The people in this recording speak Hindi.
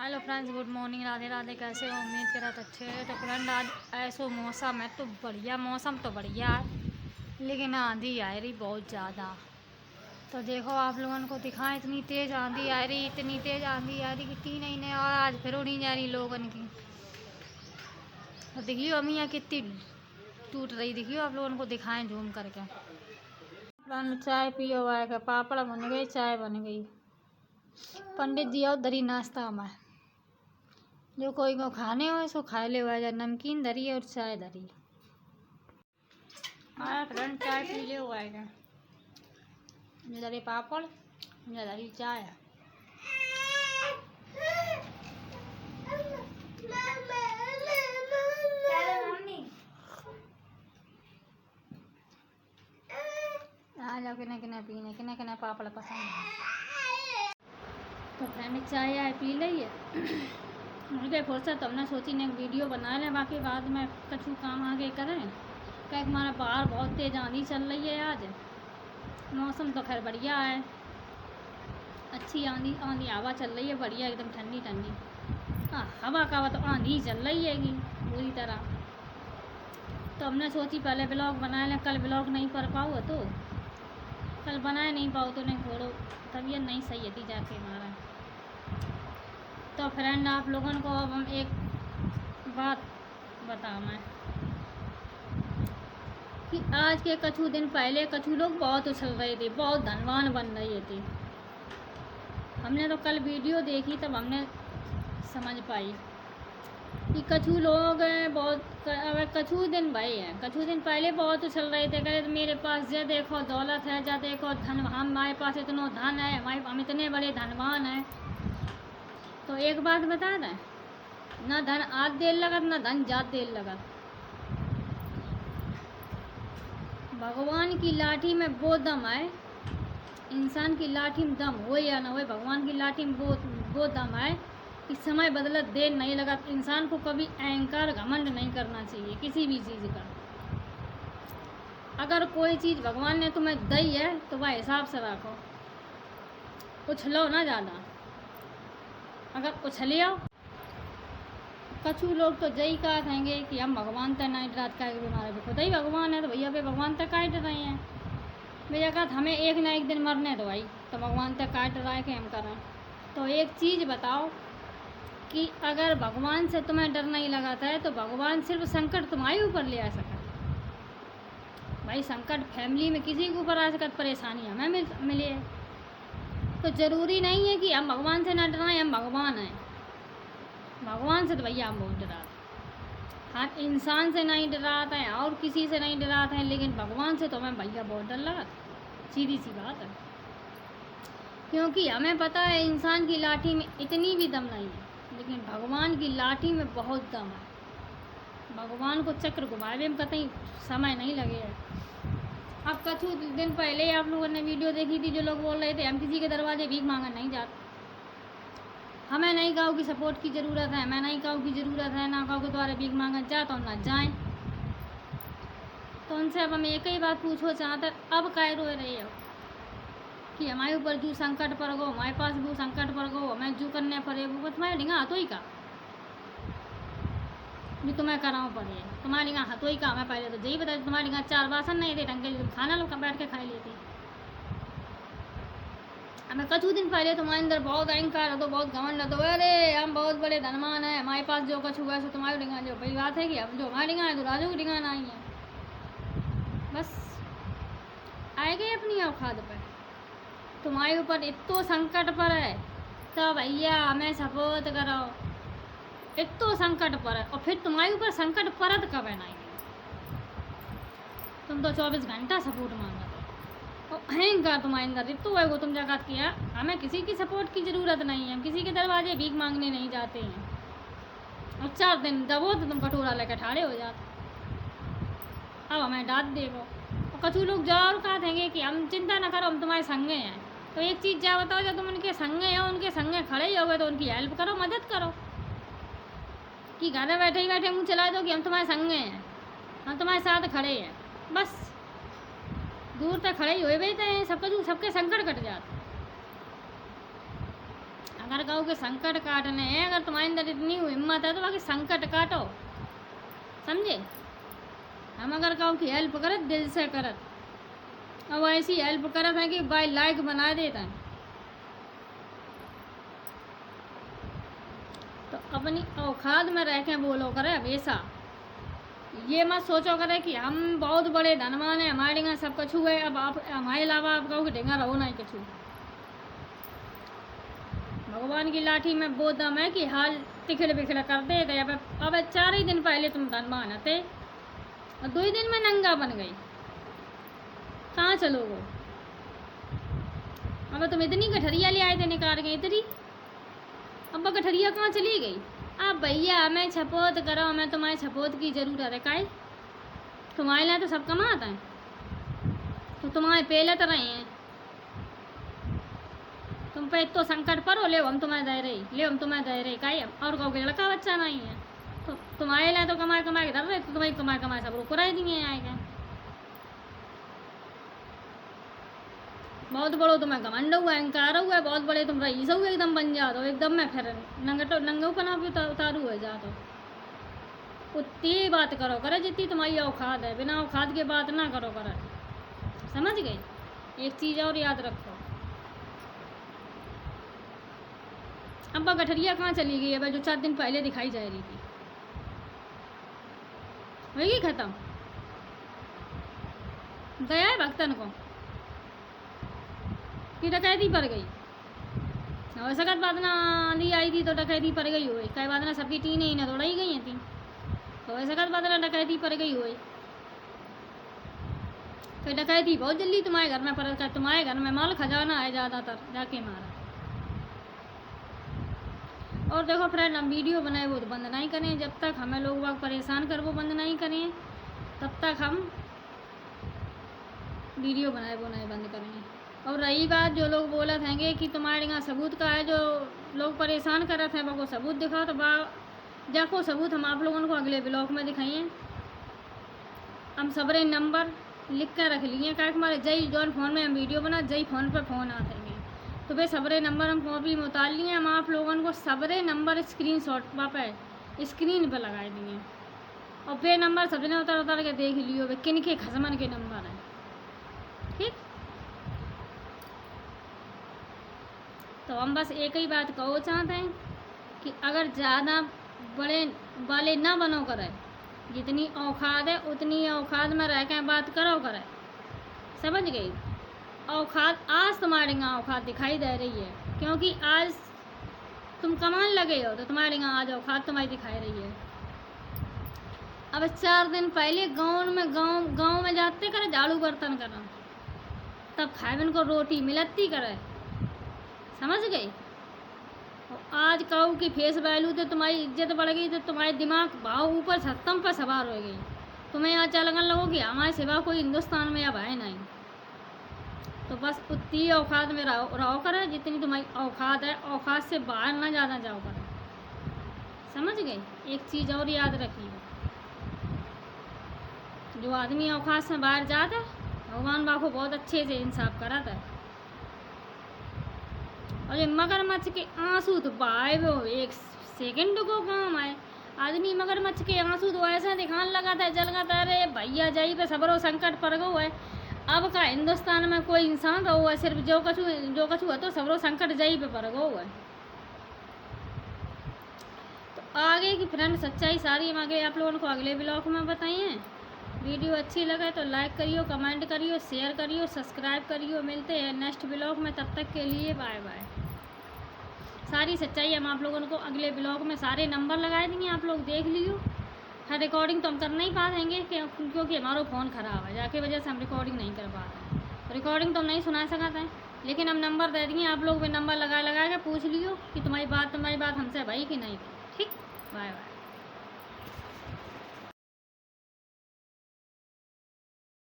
Hello friends, good morning. Radhe Radhe. कैसे हो? उम्मीद के साथ अच्छे है। तो फ्रेंड, आज ऐसो मौसम है तो बढ़िया, मौसम तो बढ़िया है लेकिन आंधी आ रही बहुत ज़्यादा। तो देखो आप लोगों को दिखाएं, इतनी तेज़ आंधी आ रही, इतनी तेज़ आंधी आ रही कि तीन महीने और आज फिर नहीं जा रही लोगन की। तो देखियो अमियाँ कितनी टूट रही, देखियो आप लोगों को दिखाएं जूम करके। फ्रेंड, चाय पियो आएगा, पापड़ बन गई, चाय बन गई। पंडित जी और दरी नाश्ता में जो कोई को खाने हो सो खा ले, वजह नमकीन धरी और चाय धरी। हाँ फ्रेंड, चाय पी ले हुआ है, धरी पापड़, धरी चाय। आ जाओ, किने किने पीने, किने किने पापड़ पसंद है। तो फ्रेंड, चाय आए पी ली है। मुझे फुर्सत, हमने सोची ने वीडियो बना लें, बाकी बाद में कछु काम आगे करें। क्या हमारा बाहर बहुत तेज़ आंधी चल रही है। आज मौसम तो खैर बढ़िया है, अच्छी आंधी आंधी हवा चल रही है, बढ़िया एकदम ठंडी ठंडी। हाँ, हवा का तो आंधी चल रही हैगी पूरी तरह। तो हमने सोची पहले ब्लॉग बना लें, कल ब्लॉग नहीं कर पाओ तो कल बनाए नहीं पाओ तो नहीं, थोड़ा तबीयत नहीं सही थी जाके हमारा। तो फ्रेंड, आप लोगों को अब हम एक बात बताऊँ मैं कि आज के कछु दिन पहले कछु लोग बहुत उछल रहे थे, बहुत धनवान बन रहे थे। हमने तो कल वीडियो देखी तब हमने समझ पाई कि कछु लोग बहुत, अगर कछु दिन भाई हैं, कछु दिन पहले बहुत उछल रहे थे, कहे मेरे पास जे देखो दौलत है, जा देखो धन, हमारे पास इतना धन है, हम इतने बड़े धनवान हैं। तो एक बात बता दें, ना धन आज देर लगत, ना धन जात देर लगत। भगवान की लाठी में वो दम है, इंसान की लाठी में दम हो या ना हो, भगवान की लाठी में वो दम है कि समय बदलत देर नहीं लगा। इंसान को कभी अहंकार घमंड नहीं करना चाहिए किसी भी चीज़ का। अगर कोई चीज़ भगवान ने तुम्हें दी है तो वह हिसाब से रखो, उछलो ना ज़्यादा। अगर उछलियो, कछु लोग तो जही कहा कहेंगे कि हम भगवान तक नहीं डरात का बीमार है, खुद ही भगवान है तो भैया भाई भगवान तक काट रहे हैं। भैया कहा हमें एक ना एक दिन मरने दो भाई, तो भगवान तक काट रहा है कि हम करें। तो एक चीज़ बताओ कि अगर भगवान से तुम्हें डर नहीं लगाता है तो भगवान सिर्फ संकट तुम्हारे ऊपर ले आ सकता। भाई संकट फैमिली में किसी के ऊपर आ सकता, परेशानी हमें मिले। तो ज़रूरी नहीं है कि हम भगवान से ना डराएं, हम भगवान हैं। भगवान से तो भैया हम बहुत डराते हैं। हाँ, इंसान से नहीं डराते हैं और किसी से नहीं डराते हैं, लेकिन भगवान से तो हमें भैया बहुत डर लगा, सीधी सी बात है। क्योंकि हमें पता है इंसान की लाठी में इतनी भी दम नहीं है, लेकिन भगवान की लाठी में बहुत दम है। भगवान को चक्र घुमाने में कतई समय नहीं लगे है। अब कछु दिन पहले आप लोगों ने वीडियो देखी थी, जो लोग बोल रहे थे हम किसी के दरवाजे भीख मांगने नहीं जाते। हमें नहीं कहो कि सपोर्ट की ज़रूरत है, मैं नहीं कहो कि ज़रूरत है, ना कहो कि तुम्हारे भीख मांगने जाते हो ना जाएँ। तो उनसे अब हम एक ही बात पूछो चाहते, अब कह रो रहे हो कि हमारे ऊपर जो संकट पर गो, हमारे पास वो संकट पर गो, हमें जो करने पड़े वो तुम्हारे डिंगा हाथों ही का जो तुम्हें कराओ पड़े, तुम्हारे डिंगा हाथों ही का। हमें पहले तो यही बताया, तुम्हारे डिंगा 4 बासन नहीं थे ढंग के, तुम खाना लोग बैठ के खा लेते। हमें कछु दिन पहले तुम्हारे अंदर बहुत अहंकार हो, तो बहुत घमंड हो, तो अरे हम बहुत बड़े धनवान हैं, हमारे पास जो कछु हुआ सो तुम्हारे डिंगा। जो बड़ी बात है कि अब जो हमारे डिंगा है तो राजू की डिंगा नहीं है। बस आए गए अपनी औकात पर, तुम्हारे ऊपर इतो संकट पर है तो भैया हमें सपोर्ट करो। इतो संकट पर है और फिर तुम्हारे ऊपर संकट परत कब है नहीं, तुम तो 24 घंटा सपोर्ट मांगते हो। और अहंकार तुम्हारे अंदर इतो है वो, तुम जगत किया हमें किसी की सपोर्ट की ज़रूरत नहीं है, हम किसी के दरवाजे भीख मांगने नहीं जाते हैं। और 4 दिन दबो तो तुम कटोरा लेकर ठाड़े हो जाते। अब हमें डांट देगो। और कछु लोग जरूर कहा देंगे कि हम चिंता ना करो, हम तुम्हारे संगे हैं। तो एक चीज़ क्या बताओ, जब तुम उनके संगे हो, उनके संगे खड़े ही हो गए तो उनकी हेल्प करो, मदद करो। कि घर में बैठे ही बैठे मुँह चला दो कि हम तुम्हारे संगे हैं, हम तुम्हारे साथ खड़े हैं, बस दूर तक खड़े ही हुए बैठे हैं, सबके संकट कट जाते। अगर कहो कि संकट काटने हैं, अगर तुम्हारे अंदर इतनी हिम्मत है तो बाकी संकट काटो, समझे। हम अगर कहो कि हेल्प करत दिल से करत, अब ऐसी हेल्प करत है कि बाई लाइक बना देता है। तो अपनी औकात में रह के बोलो करे हमेशा। ये मत सोचो करे कि हम बहुत बड़े धनवान हैं, हमारे यहाँ सब कछु है, अब आप हमारे अलावा आप कहो कि ढेंगा रहो ना ही कछु। भगवान की लाठी में वो दम है कि हाल तिखड़ बिखड़ कर दे दे। अब 4 ही दिन पहले तुम धनवान थे और 2 ही दिन में नंगा बन गई, कहाँ चलोगे। अब तुम इतनी गठरिया ले आए थे निकाल के इतनी, अब गठरिया कहाँ चली गई। अब भैया हमें छपोत करो, हमें तुम्हारी छपोत की ज़रूरत है। काहे तुम्हारे लिए तो सब कमाता है, तो तुम्हारे पहले तो रहे हैं, तुम पे तो संकट पर हो, ले हम तुम्हें दे रही, ले हम तुम्हें दे रही। काहे और कहोगे लड़का बच्चा नहीं है, तो तुम्हारे लिए तो कमाए कमाए डर रहे, तो तुम्हारी कमाए कमाए सब रोक कराई दिए आएगा। बहुत बड़ो तुम्हें घमंड हुआ, अहंकार हुआ, बहुत बड़े तुम रईस हुए, एकदम बन जा दो एकदम में, फिर नंगेपना भी उतारू हो जा दो। उतनी बात करो करे जितनी तुम्हारी औकात है, बिना औकात के बात ना करो करे, समझ गए। एक चीज़ और याद रखो, अब्बा गठरिया कहाँ चली गई है जो 4 दिन पहले दिखाई जा रही थी, वही खत्म गया है भक्तन को कि डकैती पड़ गई। और सकत बात ना आंधी आई थी तो डकैती पड़ गई हुई, कई बात ना सबकी टीने ही ना दौड़ाई गई थी, तो सकत बात ना डकैती पड़ गई हुई। तो डकैती बहुत जल्दी तुम्हारे घर में पड़ कर, तुम्हारे घर में माल खजाना है ज़्यादातर जाके मारा। और देखो फ्रेंड, हम वीडियो बनाए वो तो बंद नहीं करें, जब तक हमें लोग बाग परेशान कर वो बंद नहीं करें तब तक हम वीडियो बनाए वो नहीं बंद करेंगे। और रही बात जो लोग बोलत हैंगे कि तुम्हारे यहाँ सबूत का है, जो लोग परेशान करत हैं वो सबूत दिखाओ, तो जाको सबूत हम आप लोगों को अगले ब्लॉग में दिखाइए। हम सबरे नंबर लिख कर रख लिए, क्या हमारे जई जौन फ़ोन में हम वीडियो बना जई फ़ोन पर फ़ोन आते हैं, तो वे सबरे नंबर हम कॉपी में उतार लिए। हम आप लोगों को सबरे नंबर स्क्रीनशॉट पे स्क्रीन पर लगाए दिए, और वे नंबर सबने उतार उतार के देख लियो वे किन के खसमन के नंबर हैं, ठीक। तो हम बस एक ही बात कहो चाहते हैं कि अगर ज़्यादा बड़े वाले ना बनो करे, जितनी औकात है उतनी औकात में रह के बात करो करे, समझ गई। औकात आज तुम्हारे यहाँ औकात दिखाई दे रही है, क्योंकि आज तुम कमान लगे हो तो तुम्हारे यहाँ आज औकात तुम्हारी दिखाई रही है। अब 4 दिन पहले गांव में जाते करे झाड़ू बर्तन करना, तब खाए को रोटी मिलती करे, समझ गई। और आज कहो कि फेस वैल्यू तो तुम्हारी इज्जत बढ़ गई, तो तुम्हारे दिमाग भाव ऊपर छत्तम पर सवार हो गई, तुम्हें यहाँ चलने लगो कि हमारे सिवा कोई हिंदुस्तान में अब है नहीं। तो बस उतनी औकात में रहो करे जितनी तुम्हारी औकात है, औकात से बाहर ना ज़्यादा जाओ करे, समझ गए। एक चीज़ और याद रखिए, जो आदमी औकात से बाहर जाता है भगवान बाको बहुत अच्छे से इंसाफ कराता है। और ये मगरमच्छ के आंसू तो बहाए वो 1 सेकंड को काम आए। आदमी मगरमच्छ के आंसू तो ऐसा दिखाने लगा था, जल गया था, अरे भैया जाई पे सबरो संकट पड़ गो है। अब का हिंदुस्तान में कोई इंसान रहो है, सिर्फ जो कछु है तो सबरो संकट जाई पे पड़ गो है। तो आगे की फ्रेंड सच्चाई सारी हम आगे आप लोगों को अगले ब्लॉग में बताइए। वीडियो अच्छी लगे तो लाइक करियो, कमेंट करियो, शेयर करियो, सब्सक्राइब करियो। मिलते हैं नेक्स्ट ब्लॉग में, तब तक के लिए बाय बाय। सारी सच्चाई हम आप लोगों को अगले ब्लॉग में सारे नंबर लगाए देंगे, आप लोग देख लियो। हर रिकॉर्डिंग तो हम कर नहीं पाएंगे क्योंकि हमारा फ़ोन ख़राब है, जाके वजह से हम रिकॉर्डिंग नहीं कर पाते हैं। रिकॉर्डिंग तो हम नहीं सुना सकते हैं, लेकिन हम नंबर दे देंगे, आप लोग भी नंबर लगा के पूछ लियो कि तुम्हारी बात हमसे भाई कि नहीं। ठीक, बाय बाय।